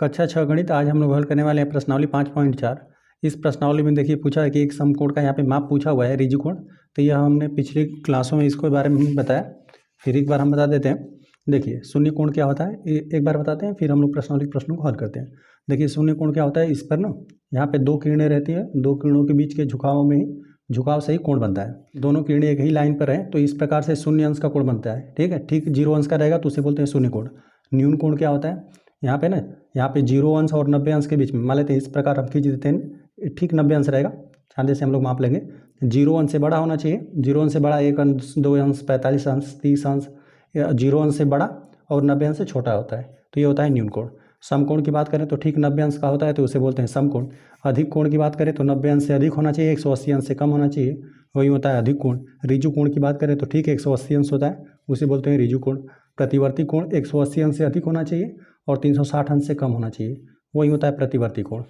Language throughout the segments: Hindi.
कक्षा 6 गणित। आज हम लोग हल करने वाले हैं प्रश्नावली 5.4। इस प्रश्नावली में देखिए पूछा है कि एक समकोण का यहाँ पे माप पूछा हुआ है, रिजु कोण। तो यह हमने पिछली क्लासों में इसके बारे में बताया, फिर एक बार हम बता देते हैं। देखिए शून्य कोण क्या होता है एक बार बताते हैं, फिर हम लोग प्रश्नावली प्रश्नों को हल करते हैं। देखिए शून्य कोण क्या होता है, इस पर ना यहाँ पे दो किरणें रहती है, दो किरणों के बीच के झुकाव में ही झुकाव से ही कोण बनता है। दोनों किरणें एक ही लाइन पर हैं तो इस प्रकार से शून्य अंश का कोण बनता है। ठीक है, ठीक 0 अंश का रहेगा तो उसे बोलते हैं शून्य कोण। न्यून कोण क्या होता है, यहाँ पे ना यहाँ पे 0 अंश और 90 अंश के बीच में मान लेते हैं, इस प्रकार हम खींच देते हैं, ठीक 90 अंश रहेगा। आधे से हम लोग माप लेंगे, 0 अंश से बड़ा होना चाहिए, 0 अंश से बड़ा 1 अंश 2 अंश 45 अंश 30 अंश, 0 अंश से बड़ा और 90 अंश से छोटा होता है, तो ये होता है न्यून कोण। समकोण की बात करें तो ठीक 90 अंश का होता है तो उसे बोलते हैं समकोण। अधिक कोण की बात करें तो 90 अंश से अधिक होना चाहिए, 180 अंश से कम होना चाहिए, वही होता है अधिक कोण। रिजु कोण की बात करें तो ठीक 180 अंश होता है, उसे बोलते हैं रिजु कोण। प्रतिवर्ती कोण 180 अंश से अधिक होना चाहिए और 360 अंश से कम होना चाहिए, वही होता है प्रतिवर्ती कोण।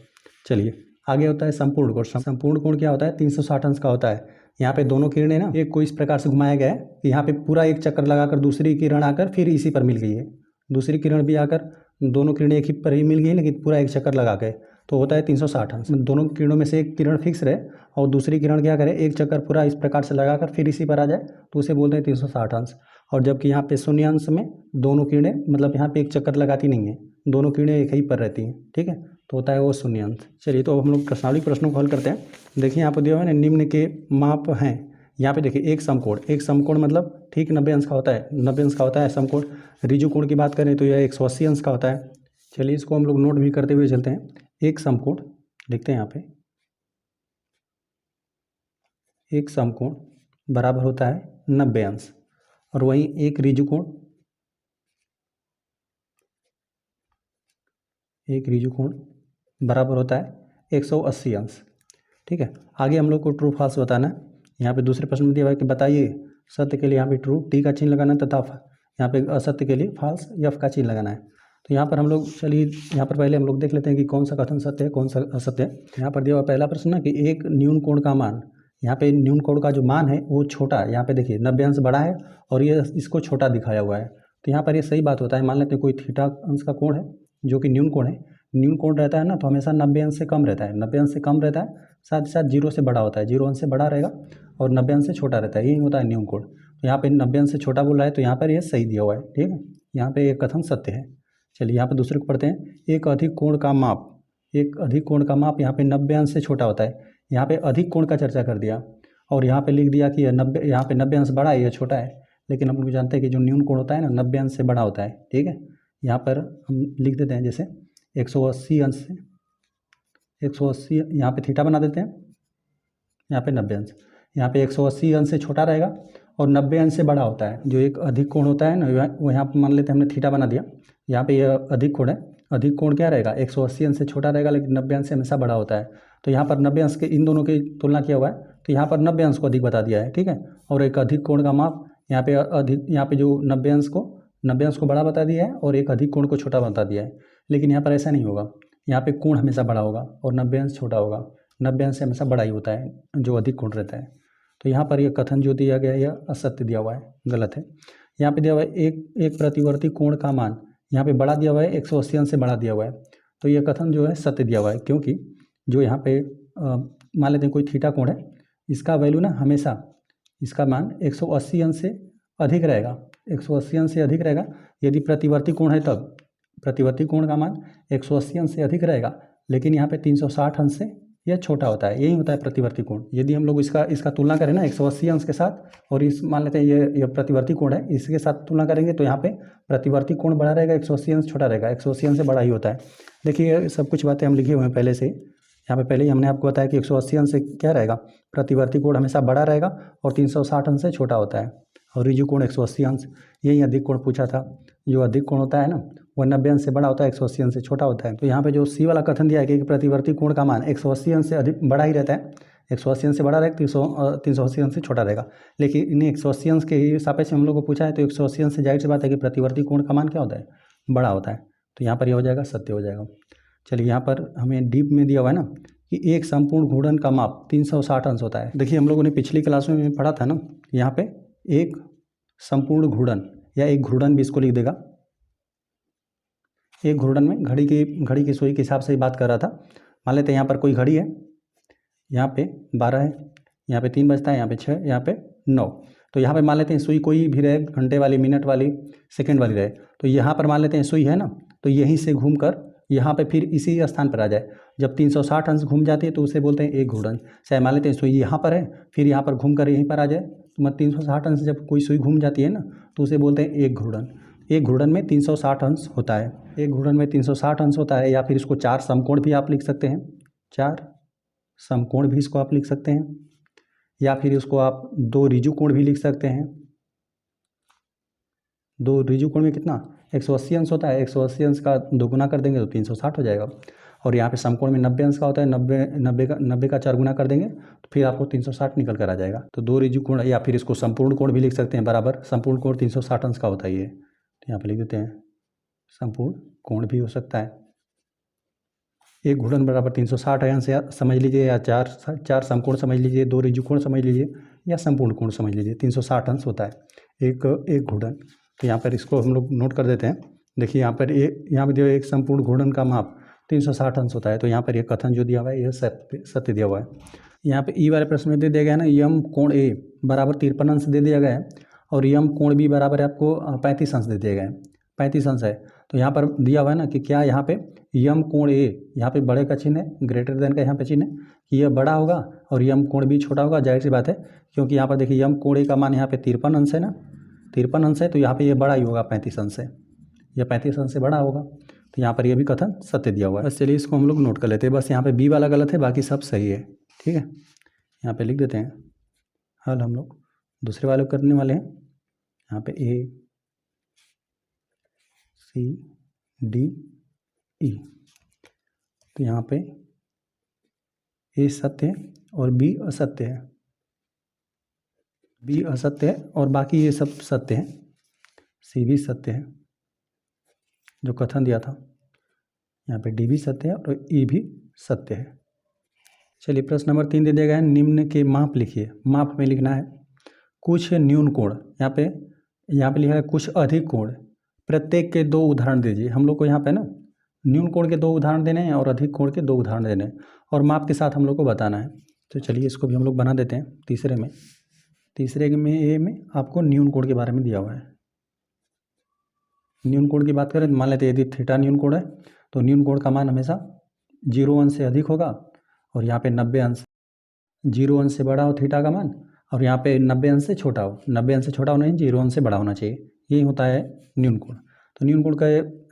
चलिए आगे होता है संपूर्ण कोण। संपूर्ण कोण क्या होता है, 360 अंश का होता है। यहाँ पे दोनों किरणें ना एक को इस प्रकार से घुमाया गया है कि यहाँ पे पूरा एक चक्कर लगाकर दूसरी किरण आकर फिर इसी पर मिल गई है, दूसरी किरण भी आकर दोनों किरणें एक ही पर ही मिल गई लेकिन पूरा एक चक्कर लगा के, तो होता है 360 अंश। दोनों किरणों में से एक किरण फिक्स रहे और दूसरी किरण क्या करे, एक चक्कर पूरा इस प्रकार से लगाकर फिर इसी पर आ जाए तो उसे बोलते हैं 360 अंश। और जबकि यहाँ पे शून्य अंश में दोनों किरणें मतलब यहाँ पे एक चक्कर लगाती नहीं है, दोनों किरणें एक ही पर रहती हैं। ठीक है, तो होता है वो शून्य अंश। चलिए तो हम लोग प्रश्नावली प्रश्नों को हल करते हैं। देखिए यहाँ पर दिया हुआ है निम्न के माप हैं। यहाँ पे देखिए एक समकोण, एक समकोण मतलब ठीक 90 अंश का होता है, 90 अंश का होता है समकोण। रिजु कोण की बात करें तो यह 180 अंश का होता है। चलिए इसको हम लोग नोट भी करते हुए चलते हैं। एक समकोण देखते हैं यहाँ पे, एक समकोण बराबर होता है 90 अंश और वहीं एक रिजु कोण, एक रिजु कोण बराबर होता है 180 अंश। ठीक है, आगे हम लोग को ट्रू फॉल्स बताना है। यहाँ पे दूसरे प्रश्न में दिया हुआ है कि बताइए सत्य के लिए यहाँ पे ट्रू टी का चिन्ह लगाना है तथा यहाँ पे असत्य के लिए फॉल्स एफ का चिन्ह लगाना है। तो यहाँ पर हम लोग चलिए यहाँ पर पहले हम लोग देख लेते हैं कि कौन सा कथन सत्य है कौन सा असत्य है। यहाँ पर दिया हुआ पहला प्रश्न ना कि एक न्यून कोण का मान, यहाँ पे न्यून कोण का जो मान है वो छोटा है, यहाँ पे देखिए 90 अंश बड़ा है और ये इसको छोटा दिखाया हुआ है, तो यहाँ पर ये सही बात होता है। मान लेते हैं कोई थीटा अंश का कोण है जो कि न्यून कोण है, न्यून कोण रहता है ना तो हमेशा 90 अंश से कम रहता है, 90 अंश से कम रहता है, साथ ही साथ 0 से बड़ा होता है, 0 अंश से बड़ा रहेगा और 90 अंश से छोटा रहता है, यही होता है न्यून कोण। तो यहाँ पे 90 अंश से छोटा बोल रहा है तो यहाँ पर ये सही दिया हुआ है। ठीक है, यहाँ पे एक कथन सत्य है। चलिए यहाँ पे दूसरे को पढ़ते हैं। एक अधिक कोण का माप, एक अधिक कोण का माप यहाँ पे 90 अंश से छोटा होता है। यहाँ पे अधिक कोण का चर्चा कर दिया और यहाँ पे लिख दिया कि यहाँ पे 90 अंश बड़ा है, यह छोटा है, लेकिन हम लोग जानते हैं कि जो न्यून कोण होता है ना 90 अंश से बड़ा होता है। ठीक है, यहाँ पर हम लिख देते हैं जैसे 180 अंश से 180, यहाँ पे थीटा बना देते हैं, यहाँ पे 90 अंश, यहाँ पे 180 अंश से छोटा रहेगा और 90 अंश से बड़ा होता है। जो एक अधिक कोण होता है ना वो यहाँ पर मान लेते हैं हमने थीटा बना दिया, यहाँ पे यह अधिक कोण है, अधिक कोण क्या रहेगा 180 अंश से छोटा रहेगा लेकिन 90 अंश से हमेशा बड़ा होता है। तो यहाँ पर 90 अंश के इन दोनों की तुलना किया हुआ है तो यहाँ पर 90 अंश को अधिक बता दिया है। ठीक है, और एक अधिक कोण का माप यहाँ पे अधिक, यहाँ पे जो 90 अंश को बड़ा बता दिया है और एक अधिक कोण को छोटा बता दिया है, लेकिन यहाँ पर ऐसा नहीं होगा, यहाँ पे कोण हमेशा बड़ा होगा और 90 अंश छोटा होगा, 90 अंश से हमेशा बड़ा ही होता है जो अधिक कोण रहता है। तो यहाँ पर यह कथन जो दिया गया है यह असत्य दिया हुआ है, गलत है। यहाँ पे दिया हुआ है एक प्रतिवर्ती कोण का मान, यहाँ पे बड़ा दिया हुआ है 180 अंश से बड़ा दिया हुआ है, तो यह कथन जो है सत्य दिया हुआ है, क्योंकि जो यहाँ पे मान लेते हैं कोई थीटा कोण है, इसका वैल्यू ना हमेशा इसका मान 180 अंश से अधिक रहेगा, 180 अंश से अधिक रहेगा। यदि प्रतिवर्ती कोण है तब प्रतिवर्ती कोण का मान 180 अंश से अधिक रहेगा, लेकिन यहाँ पे 360 अंश से यह छोटा होता है, यही होता है प्रतिवर्ती कोण। यदि हम लोग इसका तुलना करें ना 180 अंश के साथ और इस मान लेते हैं ये प्रतिवर्ती कोण है, इसके साथ तुलना करेंगे तो यहाँ पे प्रतिवर्ती कोण बड़ा रहेगा, 180 अंश छोटा रहेगा, 180 अंश से बड़ा ही होता है। देखिए सब कुछ बातें हम लिखे हुए हैं पहले से, यहाँ पे पहले ही हमने आपको बताया कि 180 अंश से क्या रहेगा, प्रतिवर्ती कोण हमेशा बड़ा रहेगा और 360 अंश से छोटा होता है। और रिजु कोण 180 अंश, यही अधिक कोण पूछा था, जो अधिक कोण होता है ना वह 90 अंश से बड़ा होता है, 180 अंश से छोटा होता है। तो यहाँ पे जो सी वाला कथन दिया है कि प्रतिवर्ती कोण का मान 180 अंश से अधिक बड़ा ही रहता है, 180 अंश से बड़ा रहेगा, 380 अंश से छोटा रहेगा, लेकिन इन 180 अंश के सापेक्ष हम लोग को पूछा है तो 180 अंश से जाहिर सी बात है कि प्रतिवर्ती कोण का मान क्या होता है, बड़ा होता है, तो यहाँ पर यह हो जाएगा सत्य हो जाएगा। चलिए यहाँ पर हमें डीप में दिया हुआ है ना कि एक संपूर्ण घूर्णन का माप 360 अंश होता है। देखिए हम लोगों ने पिछली क्लास में पढ़ा था ना, यहाँ पे एक संपूर्ण घूर्णन या एक घूर्णन भी इसको लिख देगा, एक घूर्णन में घड़ी की सुई के हिसाब से ही बात कर रहा था। मान लेते हैं यहाँ पर कोई घड़ी है, यहाँ पे 12 है, यहाँ पे 3 बजता है, यहाँ पे 6, यहाँ पे 9। तो यहाँ पे मान लेते हैं सुई कोई भी रहे, घंटे वाली, मिनट वाली, सेकंड वाली रहे। तो यहाँ पर मान लेते हैं सुई है ना, तो यहीं से घूम कर यहाँ पे फिर इसी स्थान पर आ जाए। जब 360 अंश घूम जाती है तो उसे बोलते हैं एक घूर्णन। चाहे मान लेते हैं सुई यहाँ पर है, फिर यहाँ पर घूम कर यहीं पर आ जाए, तो 360 अंश जब कोई सुई घूम जाती है ना, तो उसे बोलते हैं एक घूर्णन। एक घूर्णन में 360 अंश होता है। एक घूर्णन में 360 अंश होता है, या फिर इसको 4 समकोण भी आप लिख सकते हैं। 4 समकोण भी इसको आप लिख सकते हैं, या फिर इसको आप 2 ऋजु कोण भी लिख सकते हैं। 2 ऋजु कोण में कितना 180 अंश होता है। 180 अंश का 2 गुना कर देंगे तो 360 हो जाएगा। और यहाँ पे समकोण में 90 अंश का होता है। 90 का 4 गुना कर देंगे तो फिर आपको 360 निकल कर आ जाएगा। तो 2 ऋजु कोण, या फिर इसको संपूर्ण कोण भी लिख सकते हैं बराबर। संपूर्ण कोण 360 अंश का होता है ये, तो यहाँ पर लिख देते हैं। संपूर्ण कोण भी हो सकता है। एक घूर्णन बराबर 360 अंश समझ लीजिए, या 4 समकोण समझ लीजिए, 2 ऋजु कोण समझ लीजिए, या संपूर्ण कोण समझ लीजिए। 360 अंश होता है एक घूर्णन। तो यहाँ पर इसको हम लोग नोट कर देते हैं। देखिए यहाँ पर जो एक संपूर्ण घूर्णन का माप 360 अंश होता है। तो यहाँ पर ये कथन जो दिया हुआ है यह सत्य दिया हुआ है। यहाँ पे ई वाले प्रश्न में दे दिया गया है ना, यम कोण ए बराबर 53 अंश दे दिया गया है, और यम कोण बी बराबर आपको 35 अंश दे दिया गया है। 35 अंश है। तो यहाँ पर दिया हुआ है ना कि क्या यहाँ पे यम कोण ए, यहाँ पे बड़े का चिन्ह है, ग्रेटर देन का यहाँ पे चिन्ह है, कि यह बड़ा होगा और यम कोण बी छोटा होगा। जाहिर सी बात है, क्योंकि यहाँ पर देखिए यम कोण ए का मान यहाँ पे 53 अंश है ना, 53 अंश है, तो यहाँ पे ये बड़ा ही होगा 35 अंश से। यह 35 अंश से बड़ा होगा। तो यहाँ पर यह भी कथन सत्य दिया हुआ है। बस चलिए इसको हम लोग नोट कर लेते हैं। बस यहाँ पे बी वाला गलत है, बाकी सब सही है। ठीक है, यहाँ पे लिख देते हैं। हल हम लोग दूसरे वाले करने वाले हैं। यहाँ पे ए सी डी ई, तो यहाँ पे ए सत्य है और बी असत्य है। बी असत्य है और बाकी ये सब सत्य है। सी भी सत्य है जो कथन दिया था। यहाँ पे डी भी सत्य है और ई भी सत्य है। चलिए प्रश्न नंबर 3 दे दिया गया है। निम्न के माप लिखिए। माप में लिखना है कुछ न्यून कोण, यहाँ पे लिखा है कुछ अधिक कोण, प्रत्येक के 2 उदाहरण दीजिए। हम लोग को यहाँ पे ना न्यून कोण के 2 उदाहरण देने हैं और अधिक कोण के 2 उदाहरण देने हैं, और माप के साथ हम लोग को बताना है। तो चलिए इसको भी हम लोग बना देते हैं। तीसरे में ए में आपको न्यून कोण के बारे में दिया हुआ है। न्यून कोण की बात करें तो मान लेते हैं यदि थीटा न्यून कोण है, तो न्यून कोण का मान हमेशा 0 अंश से अधिक होगा, और यहाँ पे 90 अंश, 0 अंश से बड़ा हो थीटा का मान, और यहाँ पे 90 अंश से छोटा हो। 90 अंश से छोटा होना चाहिए, 0 अंश से बड़ा होना चाहिए। यही होता है न्यून कोण। तो न्यून कोण का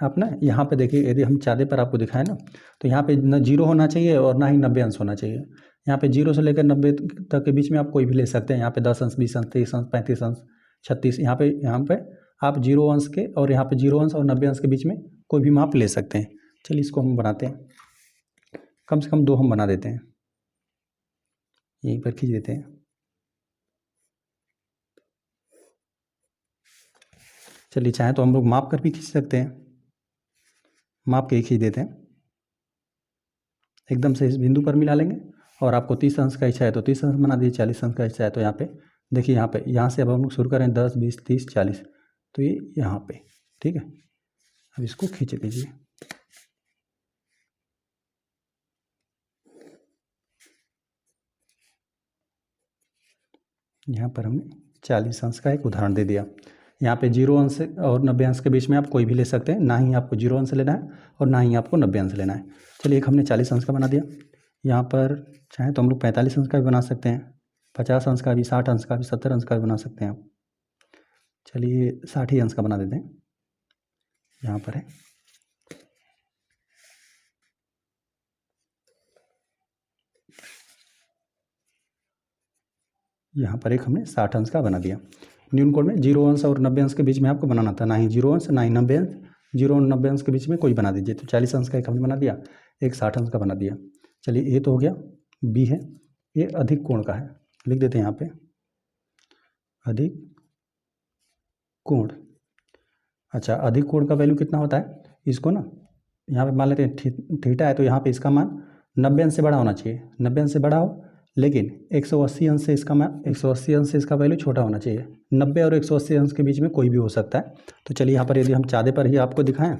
आप ना यहाँ पे देखिए, यदि हम चाँदे पर आपको दिखाएं ना, तो यहाँ पे न 0 होना चाहिए और ना ही 90 अंश होना चाहिए। यहाँ पे 0 से लेकर 90 तक के बीच में आप कोई भी ले सकते हैं। यहाँ पे 10 अंश, 20 अंश, 30 अंश, 35 अंश, 36, यहाँ पे आप 0 अंश के और यहाँ पे 0 अंश और 90 अंश के बीच में कोई भी माप ले सकते हैं। चलिए इसको हम बनाते हैं। कम से कम 2 हम बना देते हैं, यहीं पर खींच देते हैं। चलिए चाहे तो हम लोग माप कर भी खींच सकते हैं, माप के ही खींच देते हैं। एकदम से इस बिंदु पर मिला लेंगे, और आपको 30 अंश का इच्छा है तो 30 अंश बना दिए, 40 अंश का इच्छा है तो यहाँ पे देखिए, यहाँ से अब हम लोग शुरू करें 10, 20, 30, 40, तो ये यहाँ पे। ठीक है, अब इसको खींच लीजिए। यहाँ पर हमने 40 अंश का एक उदाहरण दे दिया। यहाँ पे 0 अंश और 90 अंश के बीच में आप कोई भी ले सकते हैं, ना ही आपको 0 अंश लेना है और ना ही आपको 90 अंश लेना है। चलिए एक हमने 40 अंश का बना दिया। यहाँ पर चाहे तो हम लोग 45 अंश का भी बना सकते हैं, 50 अंश का भी, 60 अंश का भी, 70 अंश का भी बना सकते हैं आप। चलिए 60 अंश का बना देते हैं। यहाँ पर है, यहाँ पर एक हमने 60 अंश का बना दिया। न्यून कोण में 0 अंश और 90 अंश के बीच में आपको बनाना था, ना ही 0 अंश ना ही 90 अंश। 0 और 90 अंश के बीच में कोई बना दीजिए। तो 40 अंश का एक हमने बना दिया, एक 60 अंश का बना दिया। चलिए ए तो हो गया, बी है, ये अधिक कोण का है, लिख देते हैं यहाँ पे अधिक कोण। अच्छा, अधिक कोण का वैल्यू कितना होता है, इसको ना यहाँ पे मान लेते हैं थीटा है, तो यहाँ पे इसका मान 90 अंश से बड़ा होना चाहिए। 90 अंश से बड़ा हो, लेकिन 180 अंश से इसका मान 180 अंश से इसका वैल्यू छोटा होना चाहिए। 90 और 180 अंश के बीच में कोई भी हो सकता है। तो चलिए यहाँ पर यदि हम चाँदे पर ही आपको दिखाएं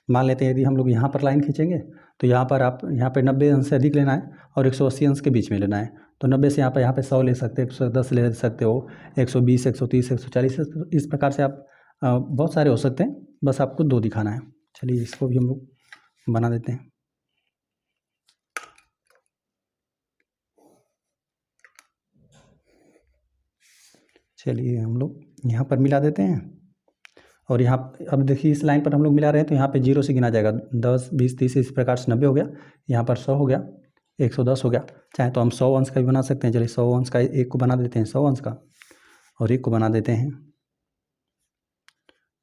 मान लेते हैं यदि हम लोग यहाँ पर लाइन खींचेंगे तो यहाँ पर आप यहाँ पे 90 अंश से अधिक लेना है और 180 अंश के बीच में लेना है। तो 90 से यहाँ पे 100 ले सकते हो, 110 ले सकते हो, 120, 130, 140, इस प्रकार से आप बहुत सारे हो सकते हैं, बस आपको 2 दिखाना है। चलिए इसको भी हम लोग बना देते हैं। चलिए हम लोग यहाँ पर मिला देते हैं और यहाँ अब देखिए इस लाइन पर हम लोग मिला रहे हैं तो यहाँ पे 0 से गिना जाएगा, 10, 20, 30 इस प्रकार से 90 हो गया, यहाँ पर 100 हो गया, 110 हो गया। चाहे तो हम 100 अंश का भी बना सकते हैं। चलिए 100 अंश का एक को बना देते हैं, 100 अंश का, और एक को बना देते हैं।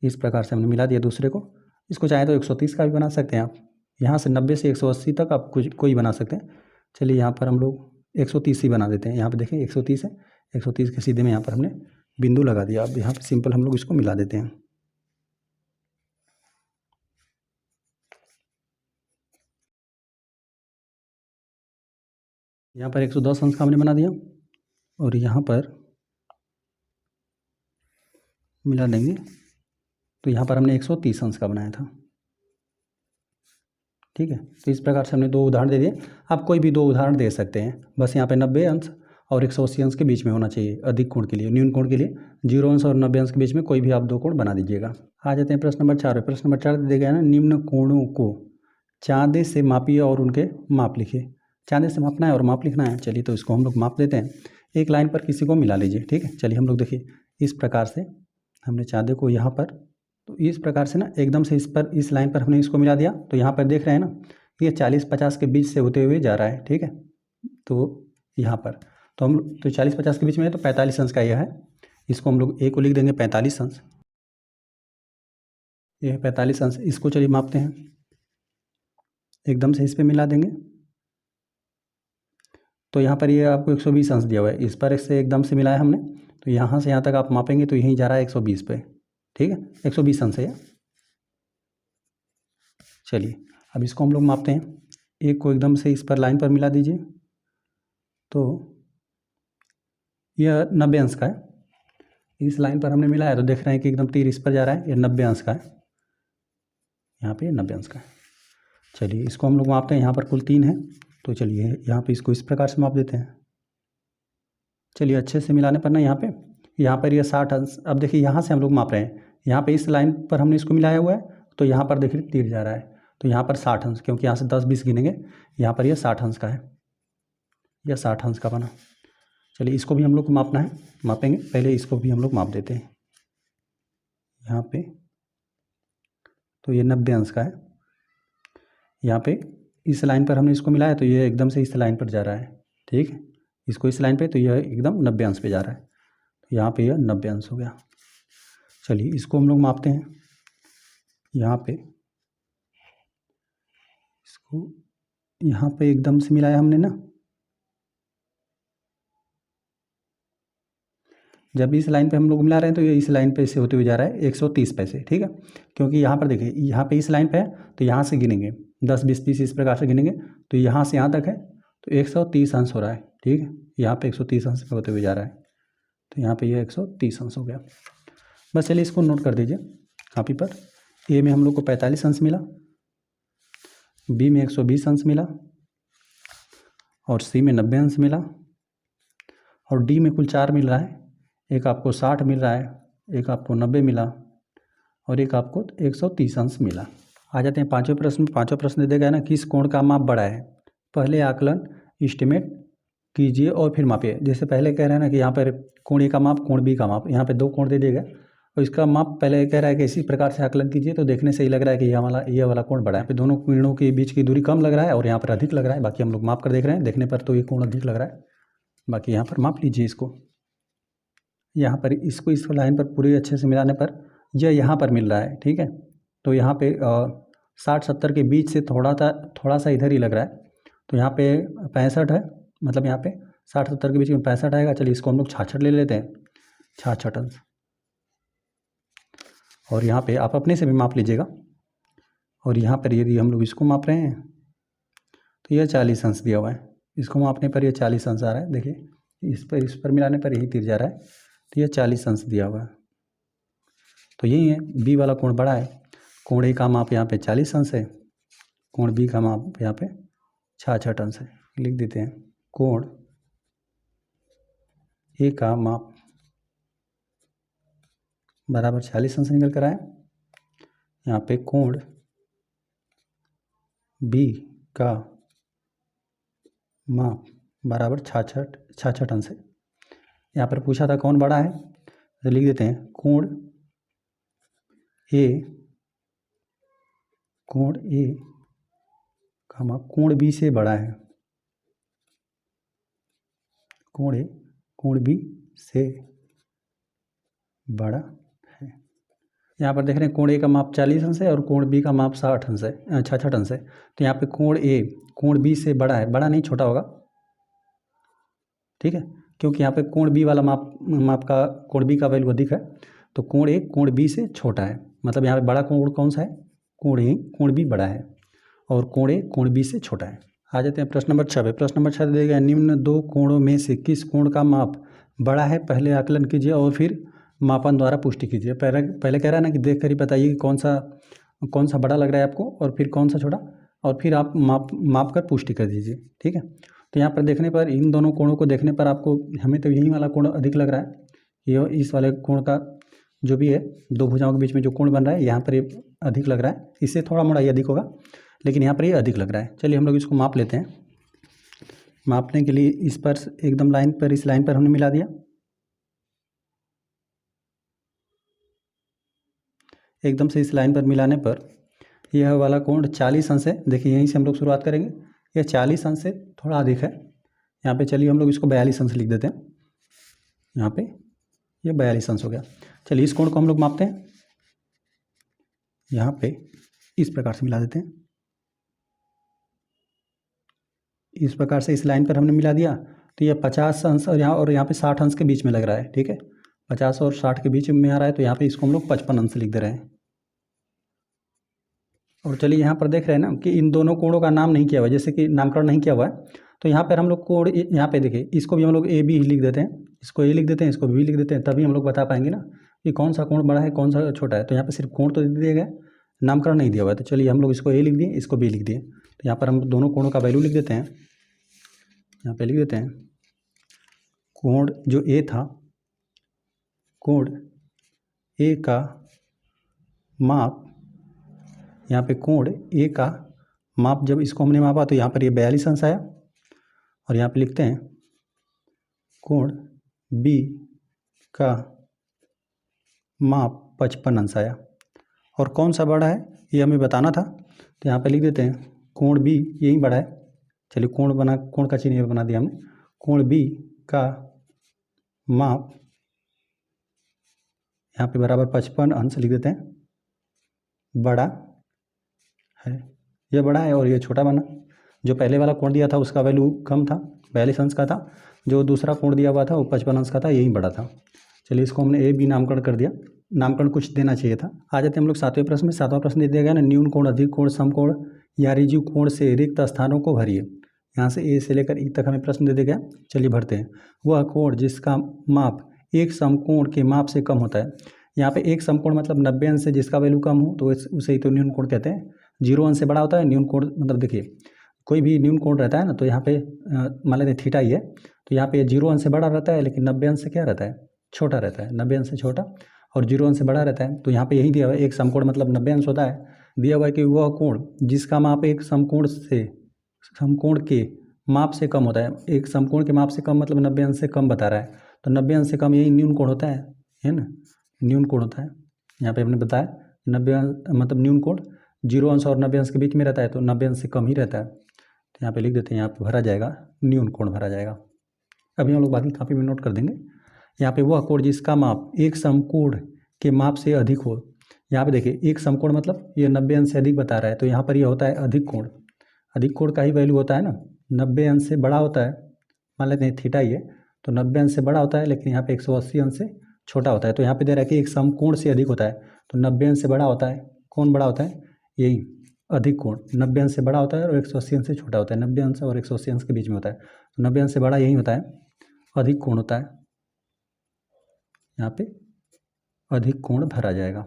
इस प्रकार से हमने मिला दिया दूसरे को। इसको चाहे तो 130 का भी बना सकते हैं आप। यहाँ से 90 से 180 तक आप कोई बना सकते हैं। चलिए यहाँ पर हम लोग 130 ही बना देते हैं। यहाँ पर देखें 130 है, 130 के सीधे में यहाँ पर हमने बिंदु लगा दिया। अब यहाँ पर सिंपल हम लोग इसको मिला देते हैं। यहाँ पर 110 अंश का हमने बना दिया और यहाँ पर मिला देंगे तो यहाँ पर हमने 130 अंश का बनाया था। ठीक है, तो इस प्रकार से हमने 2 उदाहरण दे दिए। आप कोई भी 2 उदाहरण दे सकते हैं, बस यहाँ पे 90 अंश और 180 अंश के बीच में होना चाहिए अधिक कोण के लिए। न्यून कोण के लिए 0 अंश और 90 अंश के बीच में कोई भी आप 2 कोण बना दीजिएगा। आ जाते हैं प्रश्न नंबर 4। प्रश्न नंबर 4 दिया गया है ना, निम्न कोणों को चाँदे से मापिए और उनके माप लिखिए। चाँदे से मापना है और माप लिखना है। चलिए तो इसको हम लोग माप देते हैं। एक लाइन पर किसी को मिला लीजिए। ठीक है, चलिए हम लोग देखिए इस प्रकार से हमने चाँदे को यहाँ पर, तो इस प्रकार से ना एकदम से इस लाइन पर हमने इसको मिला दिया। तो यहाँ पर देख रहे हैं ना, ये 40-50 के बीच से होते हुए जा रहा है। ठीक है, तो यहाँ पर तो हम तो 40-50 के बीच में है, तो 45 अंश का यह है। इसको हम लोग ए को लिख देंगे 45 अंश। ये है 45 अंश। इसको चलिए मापते हैं, एकदम से इस पर मिला देंगे। तो यहाँ पर ये आपको 120 अंश दिया हुआ है, इस पर से एकदम से मिलाया हमने, तो यहाँ से यहाँ तक आप मापेंगे तो यहीं जा रहा है 120 पे। ठीक है, 120 अंश है। चलिए अब इसको हम लोग मापते हैं। एक को एकदम से इस पर लाइन पर मिला दीजिए, तो यह 90 अंश का है। इस लाइन पर हमने मिलाया तो देख रहे हैं कि एकदम तीर इस पर जा रहा है, यह 90 अंश का है। यहाँ पे 90 अंश का है। चलिए इसको हम लोग मापते हैं। यहाँ पर कुल 3 है, तो चलिए यहाँ पे इसको इस प्रकार से माप देते हैं। चलिए अच्छे से मिलाने पर ना यहाँ पर यह 60 अंश। अब देखिए यहाँ से हम लोग माप रहे हैं, यहाँ पे इस लाइन पर हमने इसको मिलाया हुआ है, तो यहाँ पर देखिए तीर जा रहा है, तो यहाँ पर 60 अंश, क्योंकि यहाँ से 10-20 गिनेंगे, यहाँ पर यह 60 अंश का है। यह 60 अंश का बना। चलिए इसको भी हम लोग को मापना है, मापेंगे। पहले इसको भी हम लोग माप देते हैं यहाँ पे, तो ये 90 अंश का है। यहाँ पे इस लाइन पर हमने इसको मिलाया तो ये एकदम से इस लाइन पर जा रहा है। ठीक है, इसको इस लाइन पे, तो यह एकदम 90 अंश पे जा रहा है, तो यहाँ पे यह 90 अंश हो गया। चलिए इसको हम लोग मापते हैं। यहाँ पे इसको यहाँ पे एकदम से मिलाया हमने ना, जब इस लाइन पे हम लोग मिला रहे हैं तो ये इस लाइन पे से होते हुए जा रहा है 130 पैसे। ठीक है, क्योंकि यहाँ पर देखिए यहाँ पे इस लाइन पे है, तो यहाँ से गिनेंगे 10, 20, 30 इस प्रकार से गिनेंगे, तो यहाँ से यहाँ तक है, तो 130 अंश हो रहा है। ठीक है, यहाँ पे 130 अंश पे होते हुए जा रहा है, तो यहाँ पे ये 130 अंश हो गया। बस चलिए इसको नोट कर दीजिए कापी पर। ए में हम लोग को 45 अंश मिला, बी में 120 अंश मिला, और सी में 90 अंश मिला, और डी में कुल 4 मिल रहा है। एक आपको 60 मिल रहा है, एक आपको 90 मिला, और एक आपको 130 अंश मिला। आ जाते हैं पाँचवें प्रश्न में। पाँचवा प्रश्न दे गया ना, किस कोण का माप बड़ा है? पहले आकलन एस्टिमेट कीजिए और फिर मापिए। जैसे पहले कह रहे हैं ना कि यहाँ पर कोण ए का माप, कोण बी का माप, यहाँ पे 2 कोण दे दिया गया और इसका माप पहले कह रहा है कि इसी प्रकार से आकलन कीजिए, तो देखने से ही लग रहा है कि यह वाला कोण बड़ा है। पे दोनों किरणों के बीच की दूरी कम लग रहा है और यहाँ पर अधिक लग रहा है। बाकी हम लोग माप कर देख रहे हैं, देखने पर तो ये कोण अधिक लग रहा है। बाकी यहाँ पर माप लीजिए इसको। यहाँ पर इसको इस लाइन पर पूरी अच्छे से मिलाने पर यह यहाँ पर मिल रहा है। ठीक है, तो यहाँ पे 60-70 के बीच से थोड़ा सा इधर ही लग रहा है, तो यहाँ पे 65 है, मतलब यहाँ पे 60-70 के बीच में 65 आएगा। चलिए इसको हम लोग 66 ले लेते हैं, 66 अंश। और यहाँ पे आप अपने से भी माप लीजिएगा। और यहाँ पर यदि हम लोग इसको माप रहे हैं तो यह 40 अंश दिया हुआ है, इसको मापने पर यह 40 अंश आ रहा है। देखिए इस पर मिलाने पर यही तीर जा रहा है, तो यह 40 अंश दिया हुआ है। तो यही है, बी वाला कोण बड़ा है। कोण ए का माप यहाँ पे 40 अंश है, कोण बी का माप यहाँ पे 66 अंश है। लिख देते हैं कोण ए का माप बराबर 40 अंश निकल कर आए। यहाँ पे कोण बी का माप बराबर 66 अंश है। यहाँ पर पूछा था कौन बड़ा है, तो लिख देते हैं कोण ए का माप कोण बी से बड़ा है, कोण बी से बड़ा है। यहाँ पर देख रहे हैं कोण ए का माप 40 अंश है और कोण बी का माप 60 अंश है, 66 अंश है। तो यहाँ पे कोण ए कोण बी से बड़ा है, बड़ा नहीं छोटा होगा, ठीक है, क्योंकि यहाँ पे कोण बी वाला माप का कोण बी का वैल्यू अधिक है, तो कोण ए कोण बी से छोटा है। मतलब यहाँ पे बड़ा कोण कौन सा है, कोण ए कोण बी बड़ा है और कोण ए कोण बी से छोटा है। आ जाते हैं प्रश्न नंबर 6 पे। प्रश्न नंबर 6 दिया गया निम्न दो कोणों में से किस कोण का माप बड़ा है, पहले आकलन कीजिए और फिर मापन द्वारा पुष्टि कीजिए। पहले कह रहा है ना कि देख कर ही बताइए कि कौन सा बड़ा लग रहा है आपको और फिर कौन सा छोटा, और फिर आप माप कर पुष्टि कर दीजिए, ठीक है। तो यहाँ पर देखने पर इन दोनों कोणों को देखने पर आपको हमें तो यही वाला कोण अधिक लग रहा है, ये इस वाले कोण का जो भी है दो भुजाओं के बीच में जो कोण बन रहा है यहाँ पर ये अधिक लग रहा है, इससे थोड़ा मोड़ा ये अधिक होगा, लेकिन यहाँ पर ये अधिक लग रहा है। चलिए हम लोग इसको माप लेते हैं। मापने के लिए इस पर एकदम लाइन पर, इस लाइन पर हमने मिला दिया, एकदम से इस लाइन पर मिलाने पर यह वाला कोण 40 अंश है। देखिए यहीं से हम लोग शुरुआत करेंगे, यह 40 अंश से थोड़ा अधिक है। यहाँ पे चलिए हम लोग इसको 42 अंश लिख देते हैं, यहाँ पे ये 42 अंश हो गया। चलिए इस कोण को हम लोग मापते हैं, यहाँ पे इस प्रकार से मिला देते हैं, इस प्रकार से इस लाइन पर हमने मिला दिया। तो यह 50 अंश और यहाँ पे 60 अंश के बीच में लग रहा है, ठीक है, 50 और 60 के बीच में आ रहा है, तो यहाँ पे इसको हम लोग 55 अंश लिख दे रहे हैं। और चलिए यहाँ पर देख रहे हैं ना कि इन दोनों कोणों का नाम नहीं किया हुआ है, जैसे कि नामकरण नहीं किया हुआ है, तो यहाँ पर हम लोग कोण यहाँ पे देखिए इसको भी हम लोग ए बी लिख देते हैं, इसको ए लिख देते हैं, इसको बी लिख देते हैं, तभी हम लोग बता पाएंगे ना कि कौन सा कोण बड़ा है कौन सा छोटा है। तो यहाँ पर सिर्फ कोण तो दिया गया, नामकरण नहीं दिया हुआ है। तो चलिए हम लोग इसको ए लिख दिए, इसको बी लिख दिए। तो यहाँ पर हम दोनों कोणों का वैल्यू लिख देते हैं, यहाँ पे लिख देते हैं कोण जो ए था, कोण ए का माप, यहाँ पे कोण ए का माप जब इसको हमने मापा तो यहाँ पर ये 42 अंश आया, और यहाँ पे लिखते हैं कोण बी का माप 55 अंश आया। और कौन सा बड़ा है ये हमें बताना था, तो यहाँ पे लिख देते हैं कोण बी यही बड़ा है। चलिए कोण का चिन्ह बना दिया हमने, कोण बी का माप यहाँ पे बराबर 55 अंश लिख देते हैं, बड़ा है, ये बड़ा है और ये छोटा बना। जो पहले वाला कोण दिया था उसका वैल्यू कम था, 42 अंश का था, जो दूसरा कोण दिया हुआ था वो 55 अंश का था, यही बड़ा था। चलिए इसको हमने ए बी नामकरण कर दिया, नामकरण कुछ देना चाहिए था। आ जाते हैं हम लोग 7वें प्रश्न में। 7वां प्रश्न दे दिया गया ना न्यून कोण, अधिक कोण, समकोण या रिजिव कोण से रिक्त स्थानों को भरिए। यहाँ से ए से लेकर ई तक हमें प्रश्न दे दिया गया, चलिए भरते हैं। वह कोण जिसका माप एक समकोण के माप से कम होता है। यहाँ पे एक समकोण मतलब 90 अंश से जिसका वैल्यू कम हो तो उसे ही तो न्यून कोण कहते हैं। 0 अंश से बड़ा होता है न्यून कोण, मतलब देखिए कोई भी न्यून कोण रहता है ना, तो यहाँ पे मान लेते हैं थीटा ही है, तो यहाँ पे 0 अंश से बड़ा रहता है, लेकिन 90 अंश से क्या रहता है, छोटा रहता है। 90 अंश से छोटा और 0 अंश से बड़ा रहता है। तो यहाँ पे यही दिया हुआ है, एक समकोण मतलब 90 अंश होता है। दिया हुआ है कि वह कोण जिसका माप एक समकोण के माप से कम होता है। एक समकोण के माप से कम मतलब 90 अंश से कम बता रहा है, तो 90 अंश से कम यही न्यून कोण होता है ना, न्यून कोण होता है। यहाँ पे हमने बताया 90 अंश मतलब न्यून कोण 0 अंश और 90 अंश के बीच में रहता है, तो 90 अंश से कम ही रहता है। तो यहाँ पे लिख देते हैं, यहाँ पे भरा जाएगा न्यून कोण भरा जाएगा। अभी हम लोग बाकी कापी में नोट कर देंगे। यहाँ पे वह कोण जिसका माप एक समकोण के माप से अधिक हो। यहाँ पे देखिए एक समकोण मतलब ये 90 अंश से अधिक बता रहा है, तो यहाँ पर यह होता है अधिक कोण। अधिक कोण का ही वैल्यू होता है ना, 90 अंश से बड़ा होता है, मान लेते हैं थीटा ही है, तो 90 अंश से बड़ा होता है, लेकिन यहाँ पे 180 अंश से छोटा होता है। तो यहाँ पे दे रहा है कि एक समकोण से अधिक होता है, तो 90 अंश से बड़ा होता है। कौन बड़ा होता है, यही अधिक कोण 90 अंश से बड़ा होता है और 180 अंश से छोटा होता है। 90 अंश और 180 अंश के बीच में होता है, तो 90 अंश से बड़ा यही होता है, अधिक कोण होता है। यहाँ पे अधिक कोण भरा जाएगा।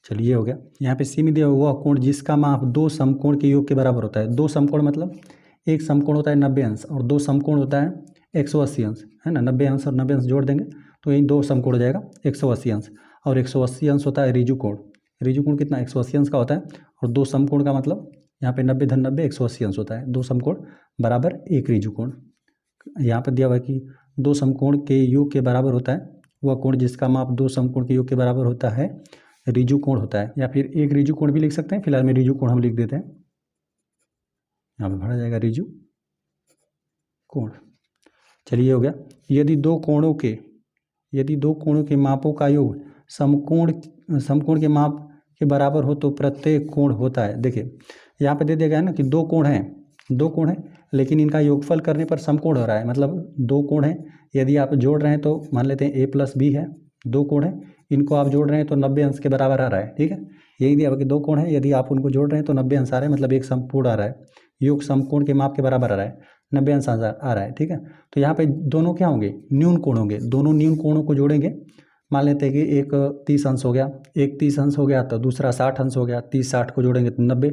चलिए ये हो गया। यहाँ पे सी में दिया हुआ कोण जिसका माप दो समकोण के योग के बराबर होता है। दो समकोण मतलब एक समकोण होता है 90 अंश और दो समकोण होता है 180 अंश, है ना। 90 अंश और 90 अंश जोड़ देंगे तो यही दो समकोण हो जाएगा 180 अंश, और 180 अंश होता है ऋजु कोण। ऋजु कोण कितना 180 अंश का होता है, और दो समकोण का मतलब यहाँ पे 90 धन 90 180 अंश होता है। दो समकोण बराबर एक ऋजु कोण। यहाँ पर दिया हुआ है कि दो समकोण के योग के बराबर होता है वह कोण जिसका माप दो समकोण के योग के बराबर होता है ऋजु कोण होता है, या फिर एक ऋजु कोण भी लिख सकते हैं। फिलहाल में ऋजु कोण हम लिख देते हैं, यहाँ पे भरा जाएगा ऋजु कोण। चलिए हो गया। यदि दो कोणों के मापों का योग समकोण के माप के बराबर हो तो प्रत्येक कोण होता है। देखिए यहाँ पे दे दिया गया है ना कि दो कोण हैं लेकिन इनका योगफल करने पर समकोण हो रहा है। मतलब दो कोण हैं, यदि आप जोड़ रहे हैं तो मान लेते हैं a + b है, दो कोण हैं, इनको आप जोड़ रहे हैं तो 90 अंश के बराबर आ रहा है। ठीक है, यही दिया कि दो कोण है, यदि आप उनको जोड़ रहे हैं तो 90 अंश आ रहा है, मतलब एक समकोण आ रहा है। योग समकोण के माप के बराबर आ रहा है, 90 अंश आ रहा है। ठीक है, तो यहाँ पे दोनों क्या होंगे, न्यून कोण होंगे। दोनों न्यून कोणों को जोड़ेंगे, मान लेते हैं कि एक 30 अंश हो गया, एक 30 अंश हो गया तो दूसरा 60 अंश हो गया। 30-60 को जोड़ेंगे तो 90,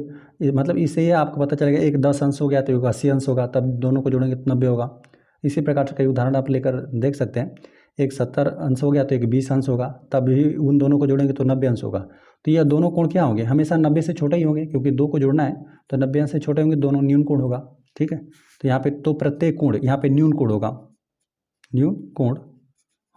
मतलब इससे ये आपको पता चलेगा एक 10 अंश हो गया तो एक 80 अंश होगा, तब दोनों को जोड़ेंगे तो 90 होगा। इसी प्रकार से कई उदाहरण आप लेकर देख सकते हैं। एक 70 अंश हो गया तो एक 20 अंश होगा, तब भी उन दोनों को जोड़ेंगे तो 90 अंश होगा। तो यह दोनों कोण क्या होंगे, हमेशा 90 से छोटे ही होंगे, क्योंकि दो को जोड़ना है तो 90 अंश से छोटे होंगे, दोनों न्यून कोण होगा। ठीक है, तो यहाँ पे तो प्रत्येक कोण, यहाँ पे न्यून कोण होगा, न्यून कोण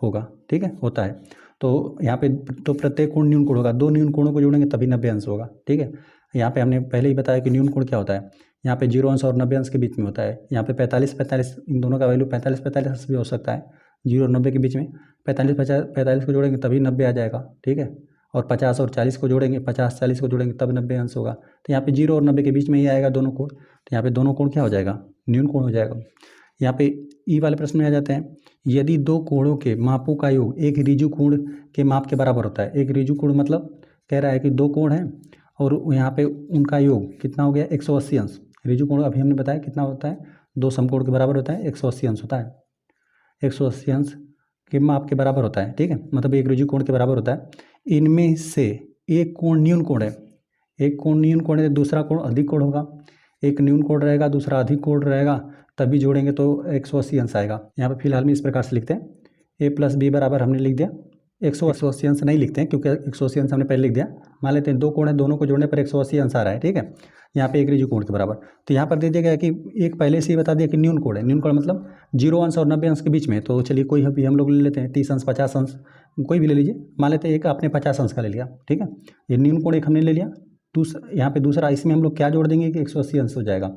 होगा। ठीक है, होता है तो यहाँ पे तो प्रत्येक कोण न्यून कोण होगा। दो न्यून कोणों को जोड़ेंगे तभी 90 अंश होगा। ठीक है, यहाँ पे हमने पहले ही बताया कि न्यून कोण क्या होता है, यहाँ पे 0 अंश और 90 अंश के बीच में होता है। यहाँ पे 45-45 इन दोनों का वैल्यू 45-45 भी हो सकता है, 0 और 90 के बीच में 45 को जोड़ेंगे तभी 90 आ जाएगा। ठीक है, और 50 और 40 को जोड़ेंगे, 50-40 को जोड़ेंगे तब 90 अंश होगा। तो यहाँ पे 0 और 90 के बीच में ही आएगा दोनों कोण, तो यहाँ पे दोनों कोण क्या हो जाएगा, न्यून कोण हो जाएगा। यहाँ पे ई वाले प्रश्न में आ जाते हैं, यदि दो कोणों के मापों का योग एक ऋजु कोण के माप के बराबर होता है। एक ऋजु कोण मतलब कह रहा है कि दो कोण हैं और यहाँ पे उनका योग कितना हो गया 180 अंश। ऋजु कोण अभी हमने बताया कितना होता है, दो समकोण के बराबर होता है, 180 अंश होता है, 180 अंश के माप के बराबर होता है। ठीक है, मतलब एक ऋजु कोण के बराबर होता है। इनमें से एक कोण न्यून कोण है, एक कोण न्यून कोण है, दूसरा कोण अधिक कोण होगा। एक न्यून कोण रहेगा, दूसरा अधिक कोण रहेगा, तभी जोड़ेंगे तो 180 अंश आएगा। यहाँ पे फिलहाल में इस प्रकार से लिखते हैं, a + b बराबर हमने लिख दिया 180 अंश नहीं लिखते हैं क्योंकि 180 अंश हमने पहले लिख दिया। मान लेते हैं दो कोण है, दोनों को जोड़ने पर 180 अंश आ रहा है। ठीक है, यहाँ पे एक ऋजु कोण के बराबर, तो यहाँ पर दे दिया गया कि एक पहले से ही बता दिया कि न्यून कोण है। न्यून कोण मतलब 0 अंश और 90 अंश के बीच में। तो चलिए कोई भी हम लोग ले लेते हैं, 30 अंश 50 अंश कोई भी ले लीजिए। मान लेते हैं एक आपने 50 अंश का ले लिया। ठीक है, ये न्यून कोण एक हमने ले लिया। यहाँ पे दूसरा, इसमें हम लोग क्या जोड़ देंगे कि 180 अंश हो जाएगा।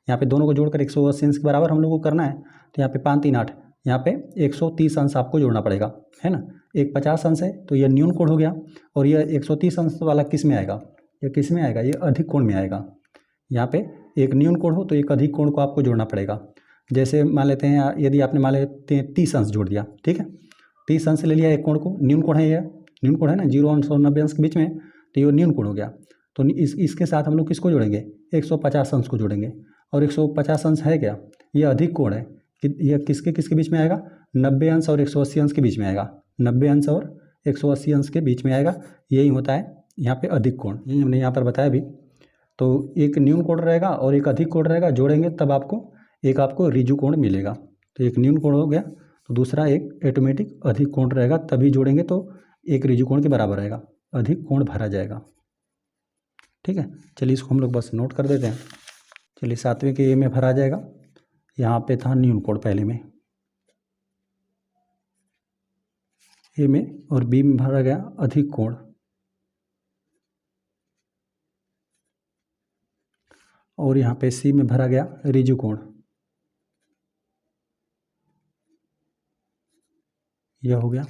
यहाँ पे दोनों को जोड़कर 180 अंश के बराबर हम लोग को करना है, तो यहाँ पे 5 3 8, यहाँ पे 130 अंश आपको जोड़ना पड़ेगा, है ना। एक 50 अंश है तो यह न्यून कोण हो गया, और यह 130 अंश वाला किस में आएगा, ये किस में आएगा, ये अधिक कोण में आएगा। यहाँ पे एक न्यून कोण हो तो एक अधिक कोण को आपको जोड़ना पड़ेगा। जैसे मान लेते हैं, यदि आपने मान लेते हैं 30 अंश जोड़ दिया, ठीक है, 30 अंश ले लिया एक कोण को, न्यून कोण है, यह न्यून कोण है ना, 0 अंश और 90 अंश के बीच में, तो ये न्यून कोण हो गया। तो इसके साथ हम लोग किसको जोड़ेंगे, 150 अंश को जोड़ेंगे। और 150 अंश है क्या, ये अधिक कोण है, यह किसके किसके बीच में आएगा, 90 अंश और 180 अंश के बीच में आएगा। 90 अंश और 180 अंश के बीच में आएगा, यही होता है यहाँ पे अधिक कोण। हमने यहाँ पर बताया भी। तो एक न्यून कोण रहेगा और एक अधिक कोण रहेगा, जोड़ेंगे तब आपको ऋजु कोण मिलेगा। तो एक न्यून कोण हो गया तो दूसरा एक ऑटोमेटिक अधिक कोण रहेगा, तभी जोड़ेंगे तो एक ऋजु कोण के बराबर आएगा, अधिक कोण भरा जाएगा। ठीक है, चलिए इसको हम लोग बस नोट कर देते हैं। चलिए 7वें के ए में भरा जाएगा, यहाँ पे था न्यून कोण पहले में, ए में, और बी में भरा गया अधिक कोण, और यहाँ पे सी में भरा गया ऋजु कोण, यह हो गया,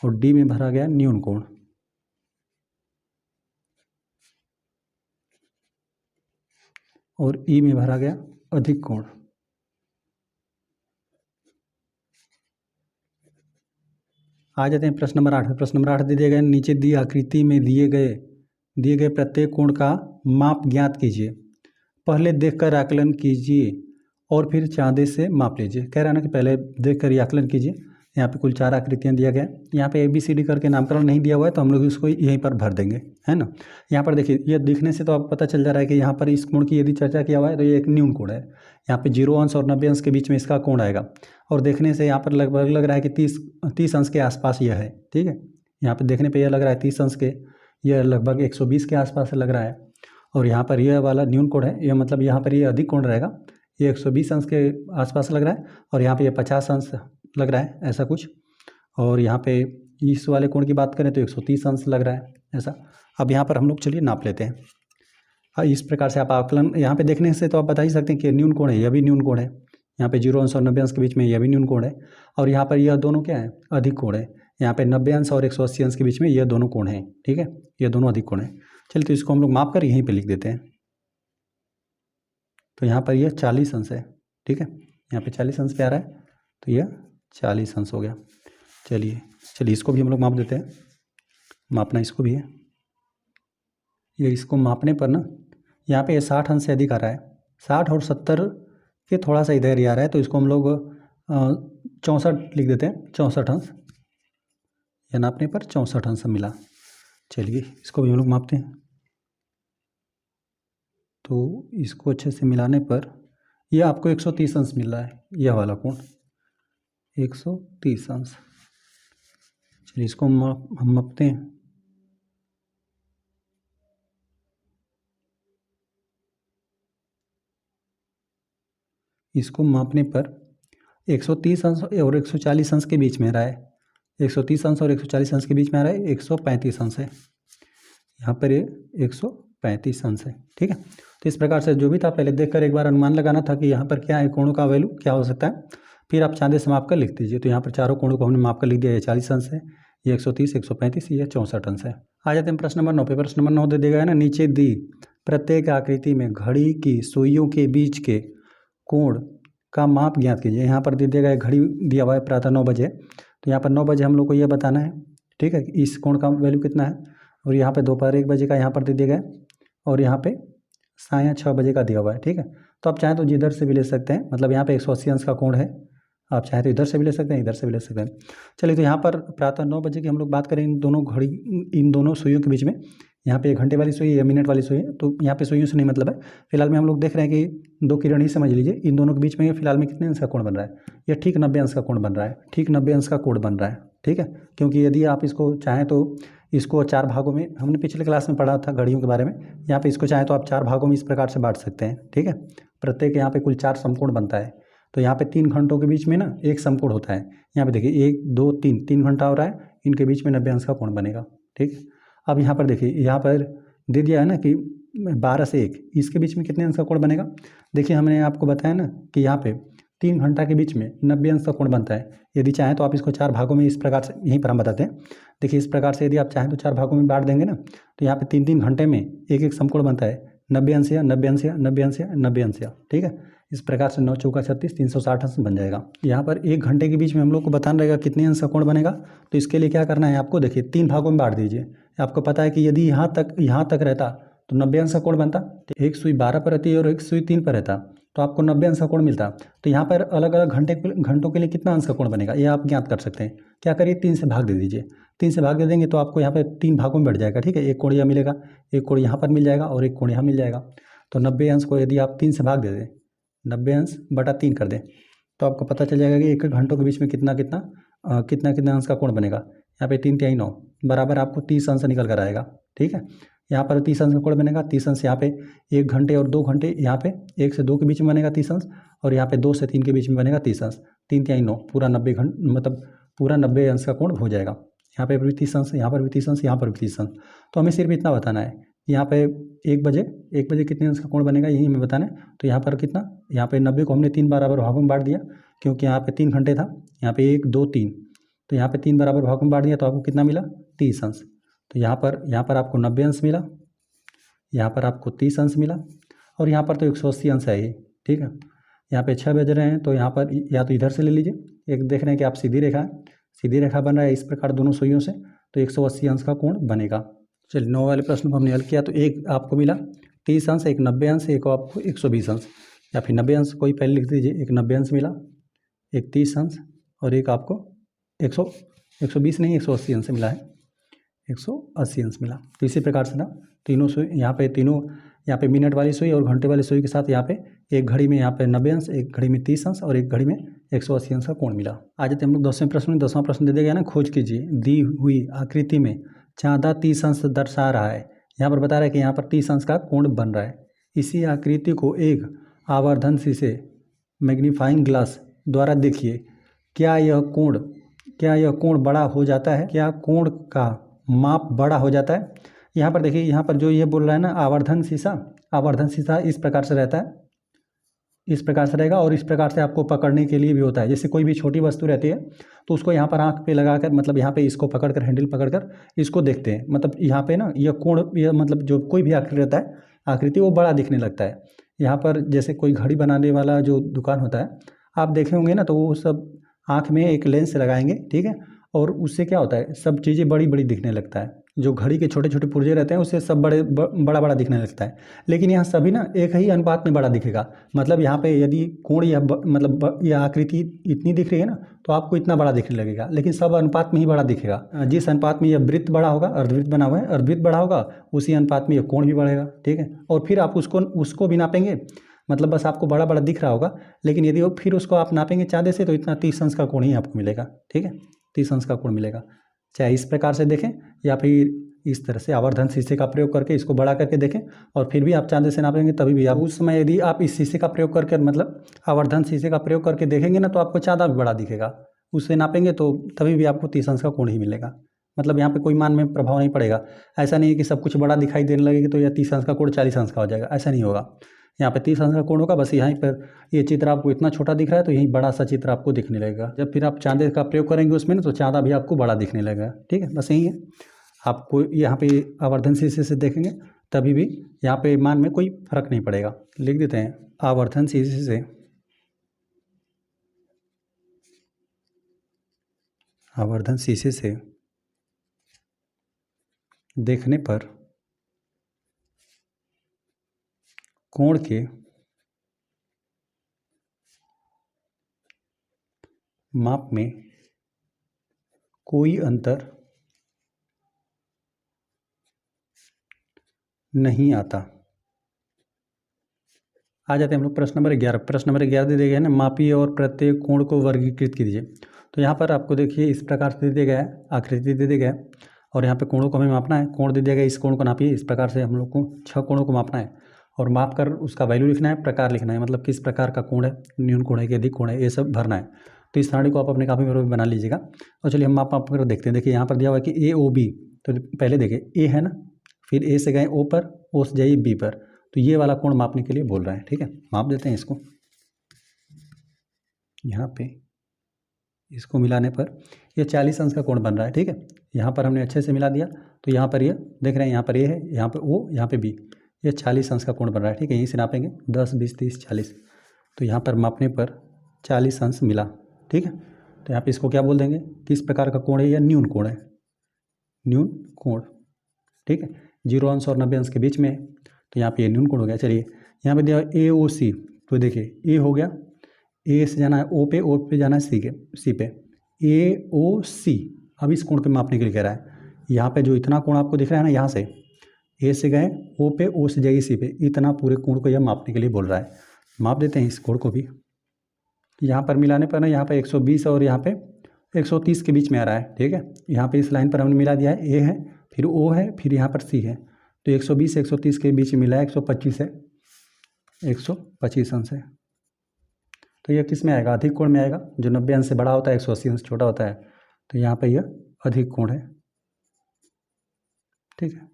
और डी में भरा गया न्यून कोण, और ई में भरा गया अधिक कोण। आ जाते हैं प्रश्न नंबर 8। प्रश्न नंबर 8 दे दिया गया, नीचे दी आकृति में दिए गए प्रत्येक कोण का माप ज्ञात कीजिए। पहले देखकर आकलन कीजिए और फिर चाँदे से माप लीजिए। कह रहा है ना कि पहले देखकर ही आकलन कीजिए, यहाँ पे कुल 4 आकृतियाँ दिया गया है। यहाँ पे ABCD करके नामकरण नहीं दिया हुआ है तो हम लोग इसको यहीं पर भर देंगे, है ना। यहाँ पर देखिए, ये दिखने से तो आपको पता चल जा रहा है कि यहाँ पर इस कोण की यदि चर्चा किया हुआ है तो ये एक न्यून कोण है। यहाँ पे 0 अंश और 90 अंश के बीच में इसका कोण आएगा, और देखने से यहाँ पर लगभग लग रहा है कि 30 अंश के आसपास यह है, ठीक है। यहाँ पर देखने पर यह लग रहा है 30 अंश के, यह लगभग 120 के आसपास लग रहा है। और यहाँ पर यह वाला न्यून कोण है, यह मतलब यहाँ पर ये अधिक कोण रहेगा, ये 120 अंश के आसपास लग रहा है, और यहाँ पे ये 50 अंश लग रहा है, ऐसा कुछ। और यहाँ पे इस वाले कोण की बात करें तो 130 अंश लग रहा है, ऐसा। अब यहाँ पर हम लोग चलिए नाप लेते हैं। इस प्रकार से आप आकलन यहाँ पे देखने से तो आप बता ही सकते हैं कि न्यून कोण है, यह भी न्यून कोण है। यहाँ पे 0 अंश और 90 अंश के बीच में यह भी न्यून कोण है, और यहाँ पर यह दोनों क्या है, अधिक कोण है। यहाँ पे 90 अंश और 180 अंश के बीच में यह दोनों कोण हैं, ठीक है, ये दोनों अधिक कोण है। चलिए तो इसको हम लोग माप कर यहीं पर लिख देते हैं। तो यहाँ पर यह 40 अंश है, ठीक है, यहाँ पे 40 अंश पे आ रहा है, तो यह 40 अंश हो गया। चलिए इसको भी हम लोग माप देते हैं, मापना इसको भी है। ये इसको मापने पर ना यहाँ पे 60 अंश से अधिक आ रहा है, 60 और 70 के थोड़ा सा इधर ही आ रहा है, तो इसको हम लोग 64 लिख देते हैं, 64 अंश। यह नापने पर 64 अंश मिला। चलिए इसको भी हम लोग मापते हैं। तो इसको अच्छे से मिलाने पर यह आपको 130 अंश मिल रहा है, यह वाला कोण 130 अंश। चलिए इसको हम मापते हैं। इसको मापने पर 130 अंश और 140 अंश के बीच में रहा है, 130 अंश और 140 अंश के बीच में आ रहा है, 135 अंश है। यहाँ पर ये 135 अंश है, ठीक है। तो इस प्रकार से जो भी था पहले देखकर एक बार अनुमान लगाना था कि यहाँ पर क्या है, कोणों का वैल्यू क्या हो सकता है, फिर आप चांदे से माप कर लिख दीजिए। तो यहाँ पर चारों कोणों को हमने माप कर लिख दिया, ये 40 अंश है, ये 130, 135, ये 64 अंश है। आ जाते हैं प्रश्न नंबर 9 पे। प्रश्न नंबर 9 दे दिया गया है ना, नीचे दी प्रत्येक आकृति में घड़ी की सुइयों के बीच के कोण का माप ज्ञात कीजिए। यहाँ पर दे दिया गया घड़ी दिया हुआ है प्रातः 9 बजे, तो यहाँ पर 9 बजे हम लोग को यह बताना है, ठीक है, इस कोण का वैल्यू कितना है। और यहाँ पे दोपहर 1 बजे का यहाँ पर दे दिया गया, और यहाँ पे साया 6 बजे का दिया हुआ है, ठीक है। तो आप चाहें तो जिधर से भी ले सकते हैं, मतलब यहाँ पे 180 अंश का कोण है, आप चाहें तो इधर से भी ले सकते हैं, इधर से भी ले सकते हैं। चलिए तो यहाँ पर प्रातः 9 बजे की हम लोग बात करें, इन दोनों सुइयों के बीच में, यहाँ पे 1 घंटे वाली सुई है, मिनट वाली सुई है, तो यहाँ पे सुइयों से नहीं मतलब है। फिलहाल में हम लोग देख रहे हैं कि 2 किरण ही समझ लीजिए, इन दोनों के बीच में फिलहाल में कितने अंश का कोण बन रहा है, ये ठीक 90 अंश का कोण बन रहा है, ठीक 90 अंश का कोण बन रहा है, ठीक है। क्योंकि यदि आप इसको चाहें तो इसको 4 भागों में, हमने पिछले क्लास में पढ़ा था घड़ियों के बारे में, यहाँ पे इसको चाहें तो आप 4 भागों में इस प्रकार से बांट सकते हैं, ठीक है। प्रत्येक यहाँ पे कुल 4 समकोण बनता है, तो यहाँ पे 3 घंटों के बीच में ना एक समकोण होता है। यहाँ पे देखिए 1 2 3 घंटा हो रहा है, इनके बीच में 90 अंश का कोण बनेगा, ठीक है। अब यहाँ पर देखिए, यहाँ पर दे दिया है ना कि 12 से 1, इसके बीच में कितने अंश का कोण बनेगा। देखिए हमने आपको बताया ना कि यहाँ पे 3 घंटा के बीच में 90 अंश का कोण बनता है। यदि चाहें तो आप इसको 4 भागों में इस प्रकार से, यहीं पर हम बताते हैं, देखिए इस प्रकार से यदि आप चाहें तो 4 भागों में बांट देंगे ना, तो यहाँ पे 3 घंटे में एक समकोण बनता है, 90 अंश या 90 अंश या 90 अंश या 90 अंश या, ठीक है। इस प्रकार से 9 चौका 36, 360 अंश बन जाएगा। यहाँ पर 1 घंटे के बीच में हम लोग को बताना रहेगा कितने अंश का कोण बनेगा। तो इसके लिए क्या करना है आपको, देखिए 3 भागों में बांट दीजिए। आपको पता है कि यदि यहाँ तक रहता तो 90 अंश का कोण बनता, तो एक सुई 12 पर रहती है और एक सुई 3 पर रहता, तो आपको 90 अंश का कोण मिलता। तो यहाँ पर अलग अलग घंटों के लिए कितना अंश का कोण बनेगा ये आप ज्ञात कर सकते हैं। क्या करिए, 3 से भाग दे दीजिए, 3 से भाग दे देंगे तो आपको यहाँ पर 3 भागों में बढ़ जाएगा, ठीक है। एक कोण यहाँ मिलेगा, एक कोण यहाँ पर मिल जाएगा और एक कोण यहाँ मिल जाएगा। तो 90 अंश को यदि आप 3 से भाग दे दें, 90 अंश बटा 3 कर दें, तो आपको पता चल जाएगा कि 1 घंटों के बीच में कितना अंश का कोण बनेगा। यहाँ पे 3 तिहाई 9 बराबर आपको 30 अंश निकल कर आएगा, ठीक है। यहाँ पर 30 अंश का कोण बनेगा, 30 अंश यहाँ पे 1 घंटे और 2 घंटे, यहाँ पे 1 से 2 के बीच में बनेगा 30 अंश, और यहाँ पे 2 से 3 के बीच में बनेगा 30 अंश। 3 तिहाई 9 पूरा 90 घंटे, मतलब पूरा 90 अंश का कोण हो जाएगा। यहाँ पे भी 30 अंश, यहाँ पर भी 30 अंश, यहाँ पर भी 30 अंश। तो हमें सिर्फ इतना बताना है, यहाँ पे 1 बजे कितने अंश का कोण बनेगा यही हमें बताना है। तो यहाँ पर कितना, यहाँ पे 90 को हमने 3 बराबर भागों में बांट दिया, क्योंकि यहाँ पे 3 घंटे था, यहाँ पे 1 2 3, तो यहाँ पे 3 बराबर भागों में बांट दिया, तो आपको कितना मिला, 30 अंश। तो यहाँ पर आपको 90 अंश मिला, यहाँ पर आपको 30 अंश मिला, और यहाँ पर तो 180 अंश है ये, ठीक है। यहाँ पे 6 बज रहे हैं, तो यहाँ पर या तो इधर से ले लीजिए, एक देख रहे हैं कि आप सीधी रेखा बन रहा है इस प्रकार दोनों सुइयों से, तो 180 अंश का कोण बनेगा। चलिए 9 वाले प्रश्न को हमने हल किया, तो एक आपको मिला 30 अंश, एक 90 अंश, एक आपको 120 अंश, या फिर 90 अंश कोई पहले लिख दीजिए, एक 90 अंश मिला, एक 30 अंश और एक आपको 120 नहीं 180 अंश मिला है, 180 अंश मिला। तो इसी प्रकार से ना तीनों सुई यहाँ पे मिनट वाली सुई और घंटे वाली सुई के साथ यहाँ पे एक घड़ी में यहाँ पे 90 अंश, एक घड़ी में 30 अंश और एक घड़ी में 180 अंश का कोण मिला। आ जाते हम लोग 10वें प्रश्न में। 10वां प्रश्न दे दिया गया ना, खोज कीजिए दी हुई आकृति में चाँदा 30 अंश दर्शा रहा है। यहाँ पर बता रहा है कि यहाँ पर 30 अंश का कोण बन रहा है। इसी आकृति को एक आवर्धन शीशे मैग्नीफाइंग ग्लास द्वारा देखिए, क्या यह कोण बड़ा हो जाता है? क्या कोण का माप बड़ा हो जाता है? यहाँ पर देखिए, यहाँ पर जो ये बोल रहा है ना आवर्धन शीशा इस प्रकार से रहता है, इस प्रकार से रहेगा और इस प्रकार से आपको पकड़ने के लिए भी होता है। जैसे कोई भी छोटी वस्तु रहती है तो उसको यहाँ पर आँख पे लगाकर, मतलब यहाँ पे इसको पकड़कर, हैंडल पकड़कर इसको देखते हैं। मतलब यहाँ पे ना यह कोण, यह मतलब जो कोई भी आकृति रहता है, आकृति वो बड़ा दिखने लगता है। यहाँ पर जैसे कोई घड़ी बनाने वाला जो दुकान होता है, आप देखे होंगे ना, तो वो सब आँख में एक लेंस लगाएंगे, ठीक है, और उससे क्या होता है, सब चीज़ें बड़ी बड़ी दिखने लगता है। जो घड़ी के छोटे छोटे पुर्जे रहते हैं उससे सब बड़ा बड़ा दिखने लगता है। लेकिन यहाँ सभी ना एक ही अनुपात में बड़ा दिखेगा। मतलब यहाँ पे यदि कोण मतलब यह आकृति इतनी दिख रही है ना, तो आपको इतना बड़ा दिखने लगेगा, लेकिन सब अनुपात में ही बड़ा दिखेगा। जिस अनुपात में यह वृत्त बड़ा होगा, अर्धवृत्त बना हुआ है, अर्धवृत्त बड़ा होगा, उसी अनुपात में यह कोण भी बढ़ेगा, ठीक है। और फिर आप उसको भी नापेंगे, मतलब बस आपको बड़ा बड़ा दिख रहा होगा, लेकिन यदि वो फिर उसको आप नापेंगे चाँदे से, तो इतना 30 अंश का कोण ही आपको मिलेगा, ठीक है, 30 अंश का कोण मिलेगा। चाहे इस प्रकार से देखें या फिर इस तरह से आवर्धन शीशे का प्रयोग करके इसको बड़ा करके देखें, और फिर भी आप चाँदे से नापेंगे तभी भी आप उस समय यदि आप इस शीशे का प्रयोग करके, मतलब आवर्धन शीशे का प्रयोग करके देखेंगे ना, तो आपको चाँदा भी बड़ा दिखेगा। उससे नापेंगे तो तभी भी आपको 30 अंश का कोण ही मिलेगा। मतलब यहाँ पे कोई मान में प्रभाव नहीं पड़ेगा। ऐसा नहीं है कि सब कुछ बड़ा दिखाई देने लगेगा तो यह 30 अंश का कोण 40 अंश का हो जाएगा, ऐसा नहीं होगा। यहाँ पे 30 अंश का कोण होगा, बस यहीं पर ये चित्र आपको इतना छोटा दिख रहा है तो यहीं बड़ा सा चित्र आपको दिखने लगेगा। जब फिर आप चाँदे का प्रयोग करेंगे उसमें ना, तो चाँदा भी आपको बड़ा दिखने लगेगा, ठीक है, बस यही है। आपको यहाँ पे आवर्धन शीशे से देखेंगे तभी भी यहाँ पे मान में कोई फर्क नहीं पड़ेगा। लिख देते हैं, आवर्धन शीशे से देखने पर कोण के माप में कोई अंतर नहीं आता। आ जाते हैं हम लोग प्रश्न नंबर 11। प्रश्न नंबर 11 दे दिया गया है ना, मापिए और प्रत्येक कोण को वर्गीकृत कीजिए। तो यहाँ पर आपको देखिए इस प्रकार से दे दिया गया है, आकृति दे दिया गया है और यहाँ पे कोणों को हमें मापना है। कोण दे दिया गया, इस कोण को नापिए। इस प्रकार से हम लोग को 6 कोणों को मापना है और माप कर उसका वैल्यू लिखना है, प्रकार लिखना है, मतलब किस प्रकार का कोण है, न्यून कोण है कि अधिक कोण है, ये सब भरना है। तो इस सारणी को आप अपने कापी में बना लीजिएगा। और चलिए हम माप कर देखते हैं। देखिए यहाँ पर दिया हुआ है कि AOB, तो पहले देखिए A है ना, फिर A से गए O पर, O से जाइए B पर, तो ये वाला कोण मापने के लिए बोल रहा है, ठीक है। माप देते हैं इसको, यहाँ पे इसको मिलाने पर ये 40 अंश का कोण बन रहा है, ठीक है। यहाँ पर हमने अच्छे से मिला दिया, तो यहाँ पर ये देख रहे हैं, यहाँ पर ये है, यहाँ पर O, यहाँ पे B, ये 40 अंश का कोण बन रहा है, ठीक है। यहीं से नापेंगे 10, 20, 30, 40, तो यहाँ पर मापने पर 40 अंश मिला, ठीक है। तो यहाँ पे इसको क्या बोल देंगे, किस प्रकार का कोण है, या न्यून कोण है, न्यून कोण, ठीक है। 0 अंश और 90 अंश के बीच में है, तो यहाँ पे ये न्यून कोण हो गया। चलिए यहाँ पे दिया AOC, तो देखिए A हो गया, A से जाना है O पे, O पे जाना है C पे, AOC। अब इस कोण पे मापने के लिए कह रहा है, यहाँ पे जो इतना कोण आपको दिख रहा है ना, यहाँ से A से गए O पे, O से जाइए C पे, इतना पूरे कोण को यह मापने के लिए बोल रहा है। माप देते हैं इस कोण को भी। यहाँ पर मिलाने पर ना, यहाँ पे 120 और यहाँ पे 130 के बीच में आ रहा है, ठीक है। यहाँ पे इस लाइन पर हमने मिला दिया है, A है, फिर O है, फिर यहाँ पर C है, तो 120 130 के बीच में मिला है, 125 है, 125 अंश है। तो यह किस में आएगा, अधिक कोण में आएगा। जो 90 अंश से बड़ा होता है, 180 अंश छोटा होता है, तो यहाँ पे यह अधिक कोण है, ठीक है,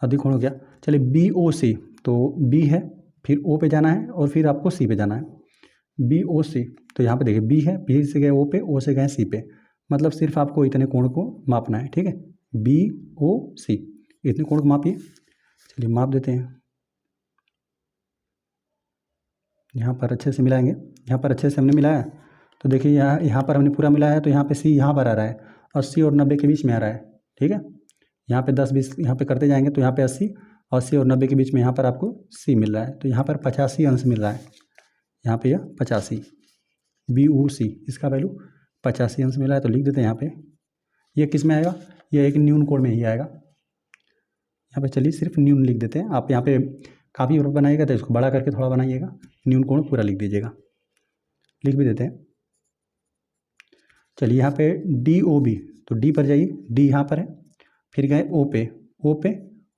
अधिक कोण हो गया। चलिए BOC, तो B है, फिर O पे जाना है और फिर आपको C पे जाना है, BOC। तो यहाँ पे देखिए B है, B से गए O पे, O से गए C पे, मतलब सिर्फ आपको इतने कोण को मापना है, ठीक है, BOC, इतने कोण को मापिए। चलिए माप देते हैं, यहाँ पर अच्छे से मिलाएंगे। यहाँ पर अच्छे से हमने मिलाया, तो देखिए यहाँ पर हमने पूरा मिलाया है, तो यहाँ पे C यहाँ पर आ रहा है, 80 और 90 के बीच में आ रहा है, ठीक है। यहाँ पे 10 20 यहाँ पे करते जाएंगे, तो यहाँ पे 80 और 90 के बीच में यहाँ पर आपको C मिल रहा है, तो यहाँ पर 85 अंश मिल रहा है, यहाँ पे यह 85, BOC, इसका वैल्यू 85 अंश मिला है, तो लिख देते हैं यहाँ पे। ये किस में आएगा, ये एक न्यून कोण में ही आएगा। यहाँ पे चलिए सिर्फ न्यून लिख देते हैं। आप यहाँ पे काफ़ी बनाइएगा तो इसको बड़ा करके थोड़ा बनाइएगा, न्यून कोण पूरा लिख दीजिएगा, लिख भी देते हैं। चलिए यहाँ पे DOB, तो डी पर जाइए, डी यहाँ पर है, फिर गए ओ पे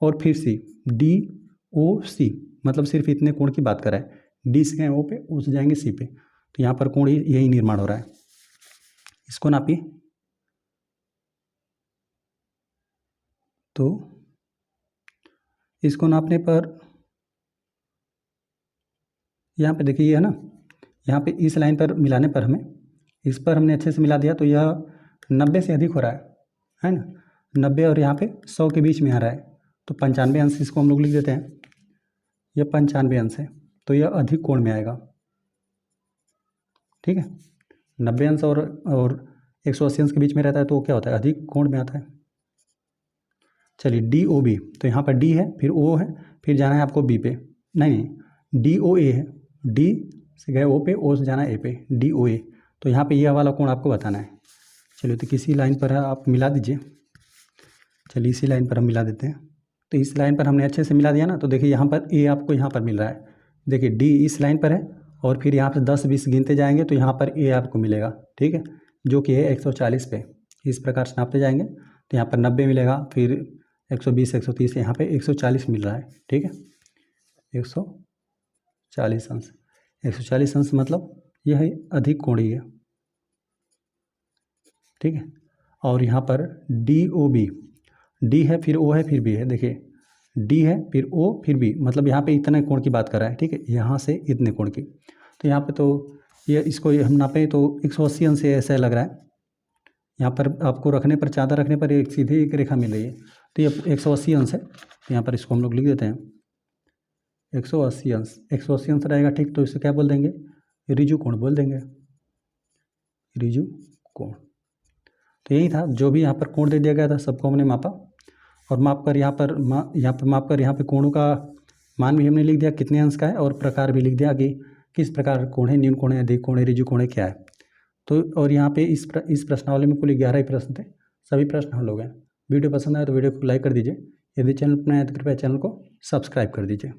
और फिर सी, DOC, मतलब सिर्फ इतने कोण की बात कर रहा है। डी से गए ओ पे, ओ से जाएंगे सी पे, तो यहाँ पर कोण यही निर्माण हो रहा है। इसको नापिए, तो इसको नापने पर यहाँ पे देखिए, ये है ना, यहाँ पे इस लाइन पर मिलाने पर हमें, इस पर हमने अच्छे से मिला दिया, तो यह 90 से अधिक हो रहा है ना, 90 और यहाँ पे 100 के बीच में आ रहा है, तो 95 अंश इसको हम लोग लिख देते हैं। यह 95 अंश है, तो यह अधिक कोण में आएगा। ठीक है, 90 अंश और 180 अंश के बीच में रहता है, तो क्या होता है, अधिक कोण में आता है। चलिए DOB, तो यहाँ पर D है, फिर O है, फिर जाना है आपको B पे, नहीं DOA है, D से गए O पे, O से जाना है A पे, DOA, तो यहाँ पे यह वाला कोण आपको बताना है। चलिए तो किसी लाइन पर है, आप मिला दीजिए। चलिए इसी लाइन पर हम मिला देते हैं। तो इस लाइन पर हमने अच्छे से मिला दिया ना, तो देखिए यहाँ पर A आपको यहाँ पर मिल रहा है, देखिए D इस लाइन पर है, और फिर यहाँ पर 10-20 गिनते जाएंगे तो यहाँ पर A आपको मिलेगा। ठीक है, जो कि है 140 पे। इस प्रकार से नापते जाएंगे तो यहाँ पर 90 मिलेगा, फिर 120, 130, यहाँ पे 140 मिल रहा है। ठीक है, 140 अंश, 140 अंश मतलब यह है अधिक कोणीय। ठीक है, और यहाँ पर DOB, D है, फिर O है, फिर B है, देखिए D है, फिर O, फिर B, मतलब यहाँ पे इतने कोण की बात कर रहा है। ठीक है, यहाँ से इतने कोण की, तो यहाँ पे तो ये इसको हम नापे तो 180 अंश से ऐसा लग रहा है। यहाँ पर आपको रखने पर, चादर रखने पर एक सीधी एक रेखा मिल रही है, तो ये 180 अंश है, तो यहाँ पर इसको हम लोग लिख देते हैं 180 अंश। 180 अंश रहेगा, ठीक, तो इसे क्या बोल देंगे, ऋजु कोण बोल देंगे, ऋजु कोण। तो यही था, जो भी यहाँ पर कोण दे दिया गया था सबको हमने मापा, और माप कर यहाँ पर कोणों का मान भी हमने लिख दिया कितने अंश का है, और प्रकार भी लिख दिया कि किस प्रकार कोण है, न्यून कोण है, अधिक कोण है, ऋजु कोण है, क्या है। तो और यहाँ पे इस प्रश्नावली में कुल 11 ही प्रश्न थे, सभी प्रश्न हल हो गए। वीडियो पसंद आए तो वीडियो को लाइक कर दीजिए, यदि चैनल पर नया है तो कृपया चैनल को सब्सक्राइब कर दीजिए।